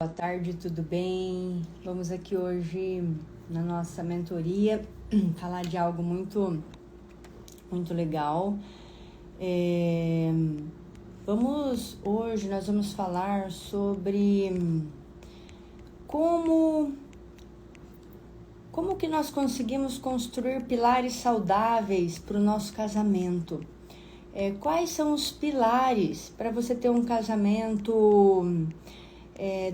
Boa tarde, tudo bem? Vamos aqui hoje na nossa mentoria falar de algo muito legal. Hoje nós vamos falar sobre como que nós conseguimos construir pilares saudáveis para o nosso casamento. Quais são os pilares para você ter um casamento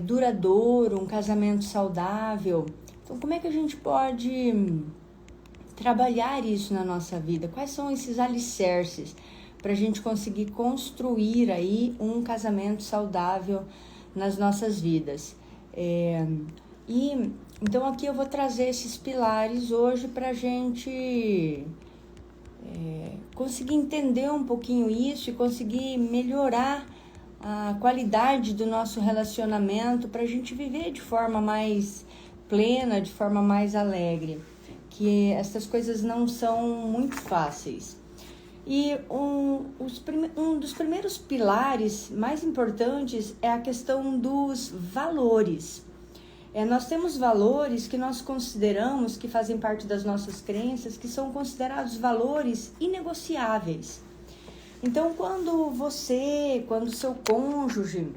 duradouro, um casamento saudável? Então, como é que a gente pode trabalhar isso na nossa vida? Quais são esses alicerces para a gente conseguir construir aí um casamento saudável nas nossas vidas? Então aqui eu vou trazer esses pilares hoje para a gente conseguir entender um pouquinho isso e conseguir melhorar a qualidade do nosso relacionamento para a gente viver de forma mais plena, de forma mais alegre, que essas coisas não são muito fáceis. E um dos primeiros pilares mais importantes é a questão dos valores. Nós temos valores que nós consideramos que fazem parte das nossas crenças, que são considerados valores inegociáveis. Então, quando o seu cônjuge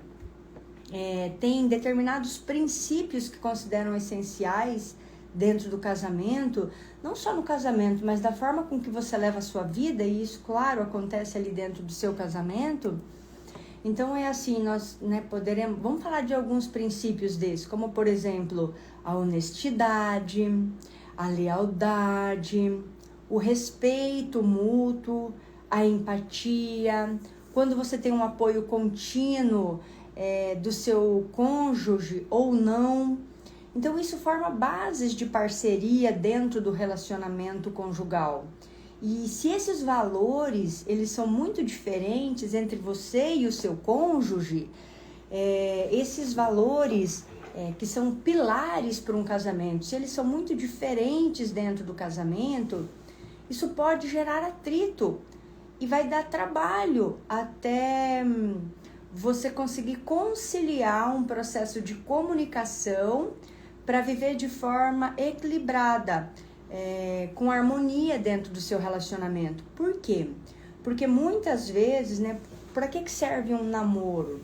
tem determinados princípios que consideram essenciais dentro do casamento, não só no casamento, mas da forma com que você leva a sua vida, e isso, claro, acontece ali dentro do seu casamento. Então, nós vamos falar de alguns princípios desses, como, por exemplo, a honestidade, a lealdade, o respeito mútuo, a empatia, quando você tem um apoio contínuo do seu cônjuge ou não. Então, isso forma bases de parceria dentro do relacionamento conjugal. E se esses valores, eles são muito diferentes entre você e o seu cônjuge, esses valores que são pilares para um casamento, se eles são muito diferentes dentro do casamento, isso pode gerar atrito. E vai dar trabalho até você conseguir conciliar um processo de comunicação para viver de forma equilibrada, com harmonia dentro do seu relacionamento. Por quê? Porque muitas vezes, para que serve um namoro?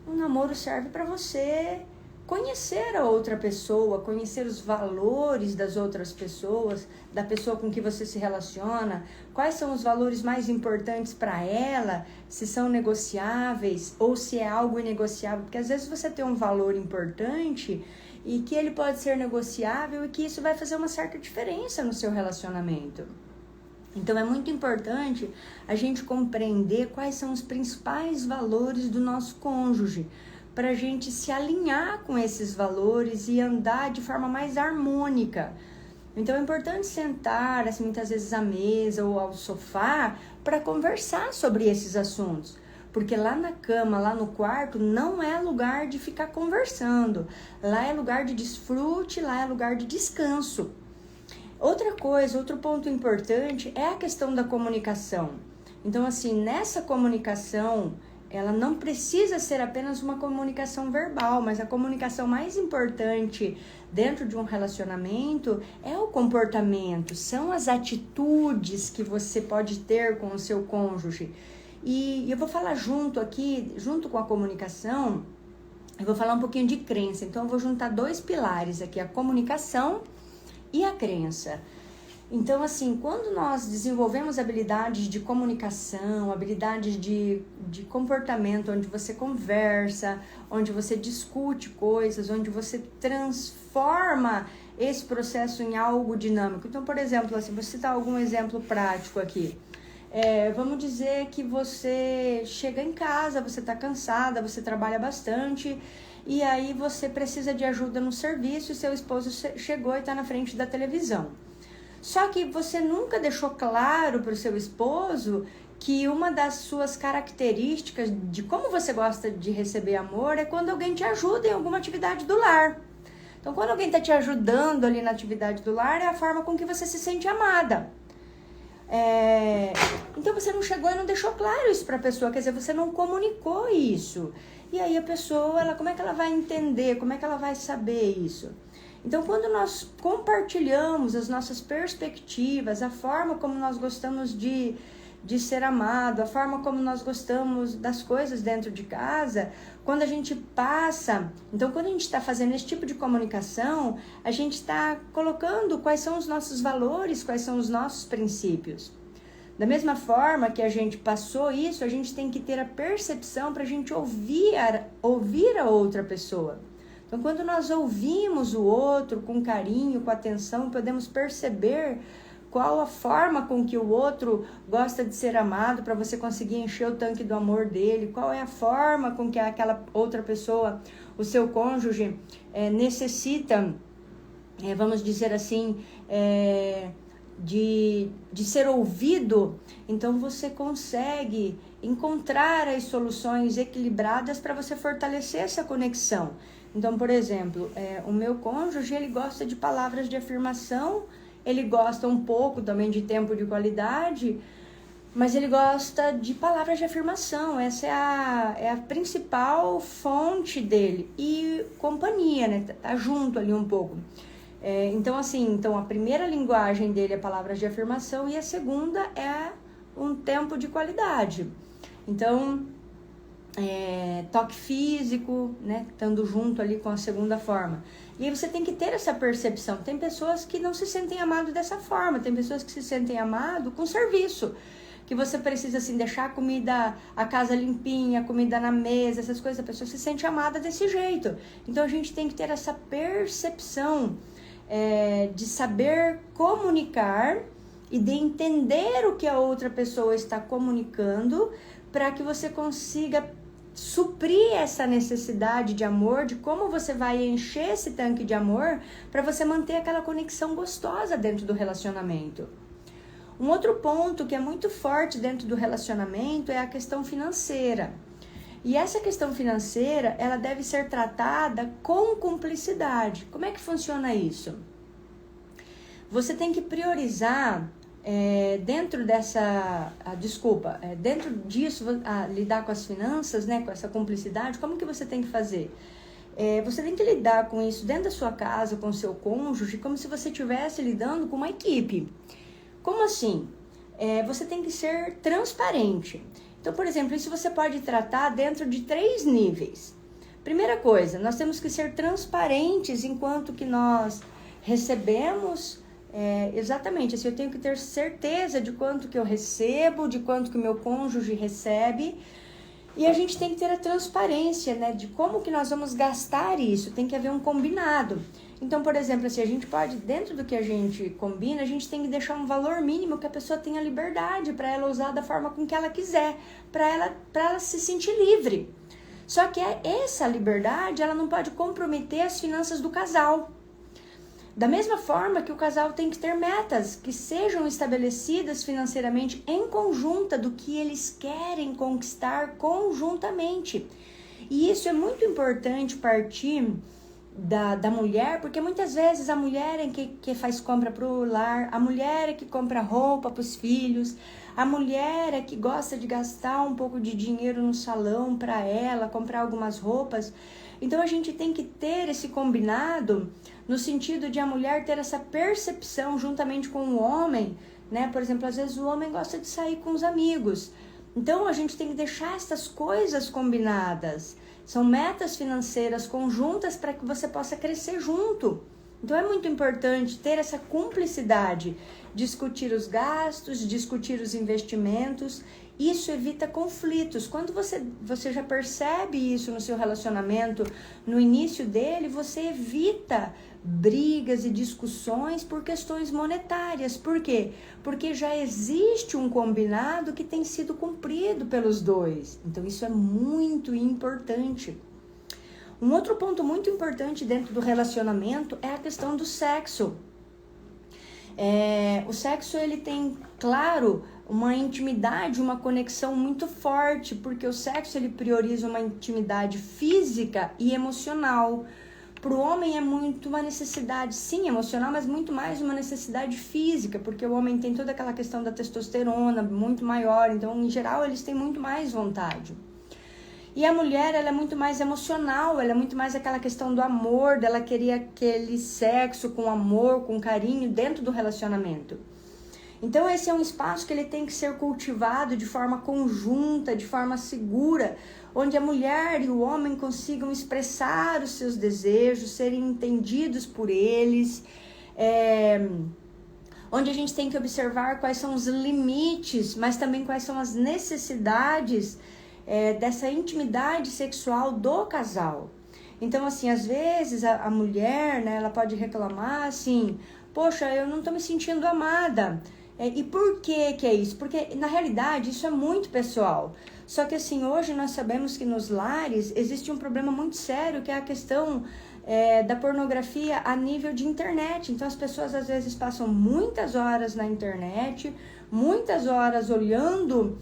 Um namoro serve para você conhecer a outra pessoa, conhecer os valores das outras pessoas, da pessoa com que você se relaciona, quais são os valores mais importantes para ela, se são negociáveis ou se é algo inegociável, porque às vezes você tem um valor importante e que ele pode ser negociável e que isso vai fazer uma certa diferença no seu relacionamento. Então é muito importante a gente compreender quais são os principais valores do nosso cônjuge, para a gente se alinhar com esses valores e andar de forma mais harmônica. Então é importante sentar, assim, muitas vezes à mesa ou ao sofá, para conversar sobre esses assuntos. Porque lá na cama, lá no quarto, não é lugar de ficar conversando. Lá é lugar de desfrute, lá é lugar de descanso. Outra coisa, outro ponto importante é a questão da comunicação. Então, assim, nessa comunicação, ela não precisa ser apenas uma comunicação verbal, mas a comunicação mais importante dentro de um relacionamento é o comportamento, são as atitudes que você pode ter com o seu cônjuge. E eu vou falar junto com a comunicação, eu vou falar um pouquinho de crença. Então, eu vou juntar dois pilares aqui, a comunicação e a crença. Então, assim, quando nós desenvolvemos habilidades de comunicação, habilidades de comportamento, onde você conversa, onde você discute coisas, onde você transforma esse processo em algo dinâmico. Então, por exemplo, assim, vou citar algum exemplo prático aqui. Vamos dizer que você chega em casa, você está cansada, você trabalha bastante, e aí você precisa de ajuda no serviço e seu esposo chegou e está na frente da televisão. Só que você nunca deixou claro para o seu esposo que uma das suas características de como você gosta de receber amor é quando alguém te ajuda em alguma atividade do lar. Então, quando alguém está te ajudando ali na atividade do lar, é a forma com que você se sente amada. Então, você não chegou e não deixou claro isso para a pessoa, quer dizer, você não comunicou isso. E aí a pessoa, como é que ela vai entender, como é que ela vai saber isso? Então, quando nós compartilhamos as nossas perspectivas, a forma como nós gostamos de ser amado, a forma como nós gostamos das coisas dentro de casa, quando a gente passa... Então, quando a gente está fazendo esse tipo de comunicação, a gente está colocando quais são os nossos valores, quais são os nossos princípios. Da mesma forma que a gente passou isso, a gente tem que ter a percepção para a gente ouvir a outra pessoa. Então, quando nós ouvimos o outro com carinho, com atenção, podemos perceber qual a forma com que o outro gosta de ser amado para você conseguir encher o tanque do amor dele, qual é a forma com que aquela outra pessoa, o seu cônjuge, necessita, vamos dizer assim, de ser ouvido. Então você consegue encontrar as soluções equilibradas para você fortalecer essa conexão. Então, por exemplo, o meu cônjuge, ele gosta de palavras de afirmação, ele gosta um pouco também de tempo de qualidade, mas ele gosta de palavras de afirmação. Essa é a principal fonte dele. E companhia, né? Tá junto ali um pouco. Então a primeira linguagem dele é palavras de afirmação e a segunda é um tempo de qualidade. Então, toque físico, né? Estando junto ali com a segunda forma. E aí você tem que ter essa percepção. Tem pessoas que não se sentem amadas dessa forma, tem pessoas que se sentem amadas com serviço. Que você precisa, assim, deixar a casa limpinha, a comida na mesa, essas coisas. A pessoa se sente amada desse jeito. Então a gente tem que ter essa percepção de saber comunicar e de entender o que a outra pessoa está comunicando para que você consiga suprir essa necessidade de amor, de como você vai encher esse tanque de amor para você manter aquela conexão gostosa dentro do relacionamento. Um outro ponto que é muito forte dentro do relacionamento é a questão financeira. E essa questão financeira, ela deve ser tratada com cumplicidade. Como é que funciona isso? Você tem que priorizar dentro disso, lidar com as finanças, né, com essa cumplicidade. Como que você tem que fazer? Você tem que lidar com isso dentro da sua casa, com o seu cônjuge, como se você estivesse lidando com uma equipe. Como assim? Você tem que ser transparente. Então, por exemplo, isso você pode tratar dentro de 3 níveis. Primeira coisa, nós temos que ser transparentes enquanto que nós recebemos. Exatamente, assim, eu tenho que ter certeza de quanto que eu recebo, de quanto que o meu cônjuge recebe. E a gente tem que ter a transparência, né, de como que nós vamos gastar isso. Tem que haver um combinado. Então, por exemplo, assim, a gente pode, dentro do que a gente combina, a gente tem que deixar um valor mínimo que a pessoa tenha liberdade para ela usar da forma com que ela quiser, para ela se sentir livre. Só que essa liberdade, ela não pode comprometer as finanças do casal. Da mesma forma que o casal tem que ter metas que sejam estabelecidas financeiramente em conjunta do que eles querem conquistar conjuntamente. E isso é muito importante partir da mulher, porque muitas vezes a mulher é que faz compra para o lar, a mulher é que compra roupa para os filhos, a mulher é que gosta de gastar um pouco de dinheiro no salão para ela, comprar algumas roupas. Então a gente tem que ter esse combinado no sentido de a mulher ter essa percepção juntamente com o homem, né? Por exemplo, às vezes o homem gosta de sair com os amigos. Então a gente tem que deixar essas coisas combinadas. São metas financeiras conjuntas para que você possa crescer junto. Então é muito importante ter essa cumplicidade, discutir os gastos, discutir os investimentos. Isso evita conflitos. Quando você já percebe isso no seu relacionamento, no início dele, você evita brigas e discussões por questões monetárias. Por quê? Porque já existe um combinado que tem sido cumprido pelos dois. Então isso é muito importante. Um outro ponto muito importante dentro do relacionamento é a questão do sexo. O sexo, ele tem, claro, uma intimidade, uma conexão muito forte, porque o sexo, ele prioriza uma intimidade física e emocional. Para o homem é muito uma necessidade, sim, emocional, mas muito mais uma necessidade física, porque o homem tem toda aquela questão da testosterona muito maior, então, em geral, eles têm muito mais vontade. E a mulher, ela é muito mais emocional, ela é muito mais aquela questão do amor, dela querer aquele sexo com amor, com carinho dentro do relacionamento. Então esse é um espaço que ele tem que ser cultivado de forma conjunta, de forma segura, onde a mulher e o homem consigam expressar os seus desejos, serem entendidos por eles, onde a gente tem que observar quais são os limites, mas também quais são as necessidades dessa intimidade sexual do casal. Então, assim, às vezes a mulher, né, ela pode reclamar assim, poxa, eu não tô me sentindo amada. E por que é isso? Porque, na realidade, isso é muito pessoal. Só que, assim, hoje nós sabemos que nos lares existe um problema muito sério, que é a questão da pornografia a nível de internet. Então, as pessoas, às vezes, passam muitas horas na internet, muitas horas olhando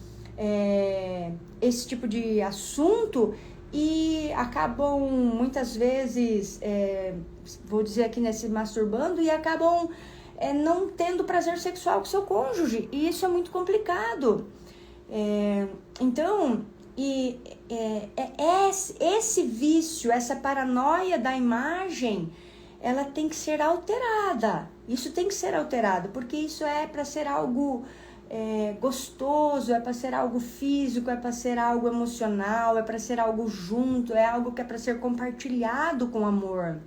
esse tipo de assunto e acabam, muitas vezes, vou dizer aqui, se masturbando e acabam não tendo prazer sexual com seu cônjuge, e isso é muito complicado. Então, esse vício, essa paranoia da imagem, ela tem que ser alterada. Isso tem que ser alterado, porque isso é para ser algo gostoso, é para ser algo físico, é para ser algo emocional, é para ser algo junto, é algo que é para ser compartilhado com amor.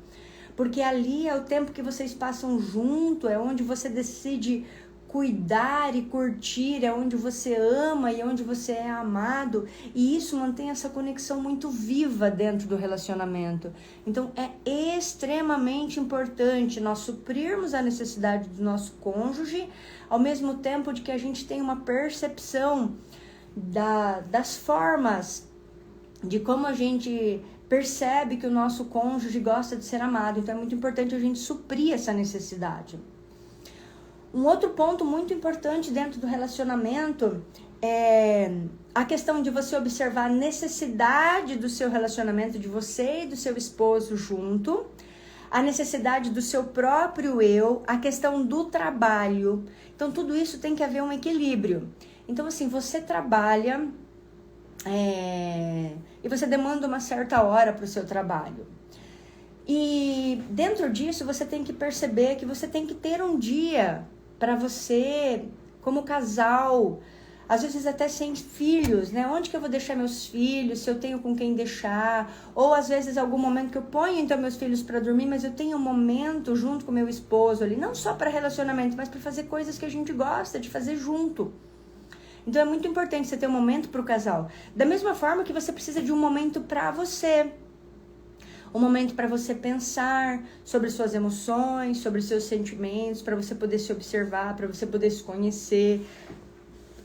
Porque ali é o tempo que vocês passam junto, é onde você decide cuidar e curtir, é onde você ama e é onde você é amado. E isso mantém essa conexão muito viva dentro do relacionamento. Então é extremamente importante nós suprirmos a necessidade do nosso cônjuge, ao mesmo tempo de que a gente tem uma percepção das formas, de como a gente percebe que o nosso cônjuge gosta de ser amado. Então é muito importante a gente suprir essa necessidade. Um outro ponto muito importante dentro do relacionamento é a questão de você observar a necessidade do seu relacionamento, de você e do seu esposo junto, a necessidade do seu próprio eu, a questão do trabalho. Então tudo isso tem que haver um equilíbrio. Então assim, você trabalha e você demanda uma certa hora para o seu trabalho. E dentro disso você tem que perceber que você tem que ter um dia para você, como casal, às vezes até sem filhos, né? Onde que eu vou deixar meus filhos, se eu tenho com quem deixar, ou às vezes algum momento que eu ponho então meus filhos para dormir, mas eu tenho um momento junto com meu esposo ali, não só para relacionamento, mas para fazer coisas que a gente gosta de fazer junto. Então é muito importante você ter um momento para o casal. Da mesma forma que você precisa de um momento para você. Um momento para você pensar sobre suas emoções, sobre seus sentimentos, para você poder se observar, para você poder se conhecer.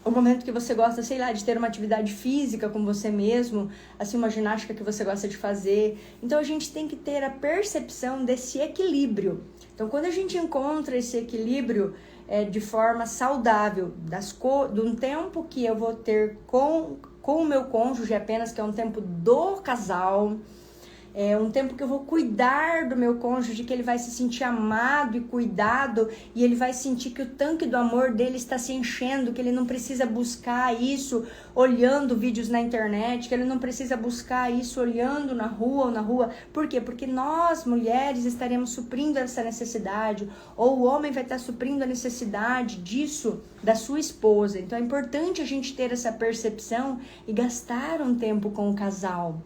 Um momento que você gosta, sei lá, de ter uma atividade física com você mesmo, assim, uma ginástica que você gosta de fazer. Então a gente tem que ter a percepção desse equilíbrio. Então quando a gente encontra esse equilíbrio de forma saudável, de um tempo que eu vou ter com o meu cônjuge apenas, que é um tempo do casal, um tempo que eu vou cuidar do meu cônjuge, que ele vai se sentir amado e cuidado, e ele vai sentir que o tanque do amor dele está se enchendo, que ele não precisa buscar isso olhando vídeos na internet, que ele não precisa buscar isso olhando na rua. Por quê? Porque nós, mulheres, estaremos suprindo essa necessidade, ou o homem vai estar suprindo a necessidade disso da sua esposa. Então é importante a gente ter essa percepção e gastar um tempo com o casal,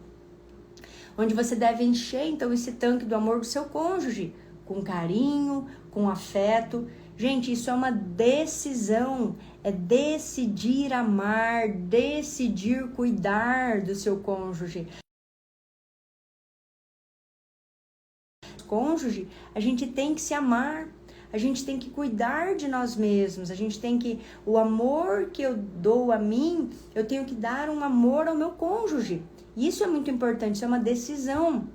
onde você deve encher, então, esse tanque do amor do seu cônjuge, com carinho, com afeto. Gente, isso é uma decisão, é decidir amar, decidir cuidar do seu cônjuge. Cônjuge, a gente tem que se amar, a gente tem que cuidar de nós mesmos, a gente tem que, o amor que eu dou a mim, eu tenho que dar um amor ao meu cônjuge. Isso é muito importante, isso é uma decisão.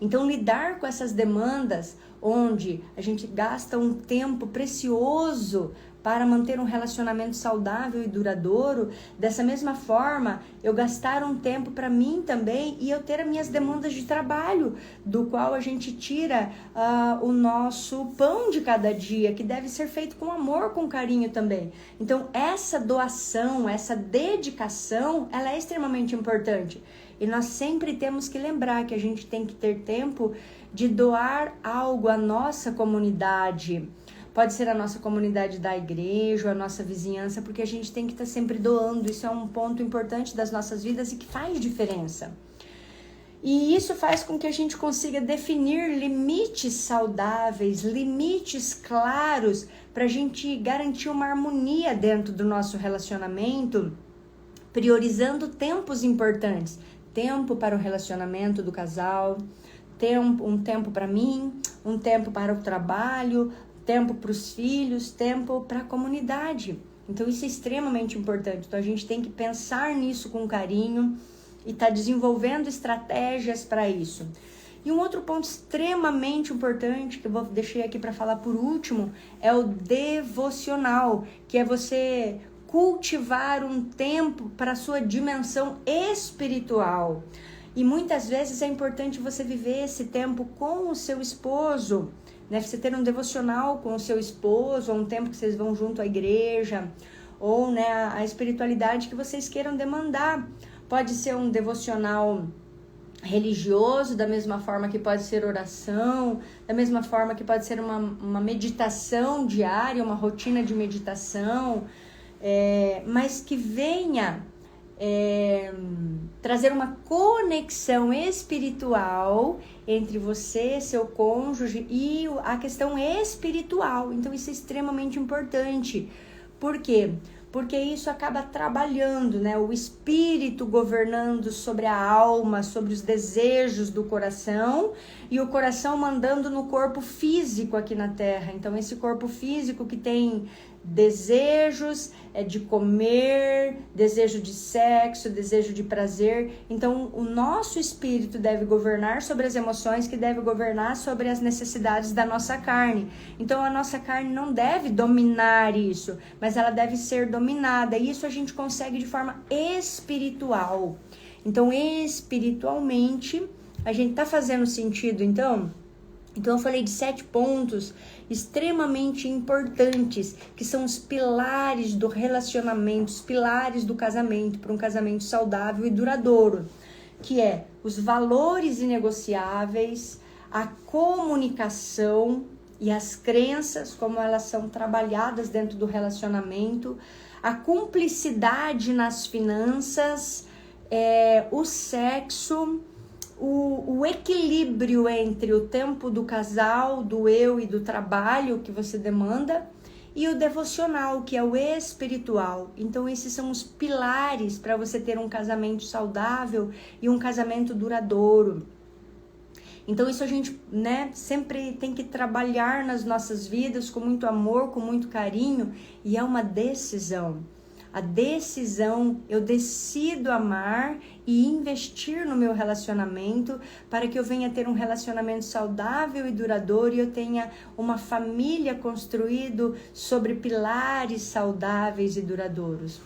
Então, lidar com essas demandas, onde a gente gasta um tempo precioso para manter um relacionamento saudável e duradouro, dessa mesma forma, eu gastar um tempo para mim também e eu ter as minhas demandas de trabalho, do qual a gente tira o nosso pão de cada dia, que deve ser feito com amor, com carinho também. Então, essa doação, essa dedicação, ela é extremamente importante. E nós sempre temos que lembrar que a gente tem que ter tempo de doar algo à nossa comunidade. Pode ser a nossa comunidade da igreja, a nossa vizinhança, porque a gente tem que estar sempre doando. Isso é um ponto importante das nossas vidas e que faz diferença. E isso faz com que a gente consiga definir limites saudáveis, limites claros, para a gente garantir uma harmonia dentro do nosso relacionamento, priorizando tempos importantes. Tempo para o relacionamento do casal, um tempo para mim, um tempo para o trabalho, tempo para os filhos, tempo para a comunidade. Então isso é extremamente importante. Então a gente tem que pensar nisso com carinho e tá desenvolvendo estratégias para isso. E um outro ponto extremamente importante que eu deixei aqui para falar por último é o devocional, que é você cultivar um tempo para a sua dimensão espiritual. E muitas vezes é importante você viver esse tempo com o seu esposo, né? Você ter um devocional com o seu esposo, ou um tempo que vocês vão junto à igreja, ou, né, a espiritualidade que vocês queiram demandar. Pode ser um devocional religioso, da mesma forma que pode ser oração, da mesma forma que pode ser uma meditação diária, uma rotina de meditação, mas que venha trazer uma conexão espiritual entre você, seu cônjuge e a questão espiritual. Então isso é extremamente importante. Por quê? Porque isso acaba trabalhando, né? O espírito governando sobre a alma, sobre os desejos do coração, e o coração mandando no corpo físico aqui na Terra. Então esse corpo físico que tem desejos de comer, desejo de sexo, desejo de prazer. Então o nosso espírito deve governar sobre as emoções, que deve governar sobre as necessidades da nossa carne. Então a nossa carne não deve dominar isso, mas ela deve ser dominada, e isso a gente consegue de forma espiritual. Então espiritualmente a gente tá fazendo sentido. Então eu falei de 7 pontos extremamente importantes, que são os pilares do relacionamento, os pilares do casamento, para um casamento saudável e duradouro, que é os valores inegociáveis, a comunicação e as crenças, como elas são trabalhadas dentro do relacionamento, a cumplicidade nas finanças, o sexo, o equilíbrio entre o tempo do casal, do eu e do trabalho que você demanda, e o devocional, que é o espiritual. Então esses são os pilares para você ter um casamento saudável e um casamento duradouro. Então isso a gente, né, sempre tem que trabalhar nas nossas vidas com muito amor, com muito carinho, e é uma decisão. A decisão, eu decido amar e investir no meu relacionamento para que eu venha ter um relacionamento saudável e duradouro, e eu tenha uma família construída sobre pilares saudáveis e duradouros.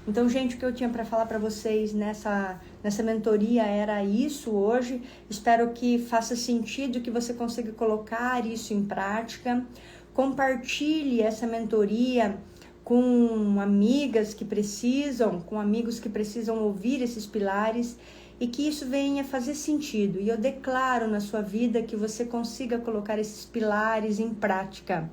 Então, gente, o que eu tinha para falar para vocês nessa mentoria era isso hoje. Espero que faça sentido, que você consiga colocar isso em prática. Compartilhe essa mentoria com amigas que precisam, com amigos que precisam ouvir esses pilares, e que isso venha fazer sentido. E eu declaro na sua vida que você consiga colocar esses pilares em prática.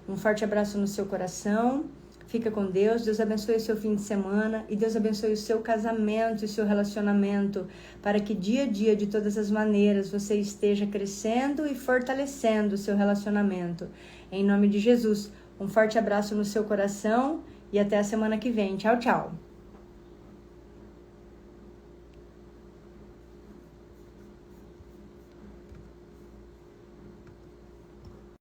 Um forte abraço no seu coração. Fica com Deus. Deus abençoe o seu fim de semana, e Deus abençoe o seu casamento e o seu relacionamento, para que dia a dia, de todas as maneiras, você esteja crescendo e fortalecendo o seu relacionamento. Em nome de Jesus. Um forte abraço no seu coração e até a semana que vem. Tchau, tchau.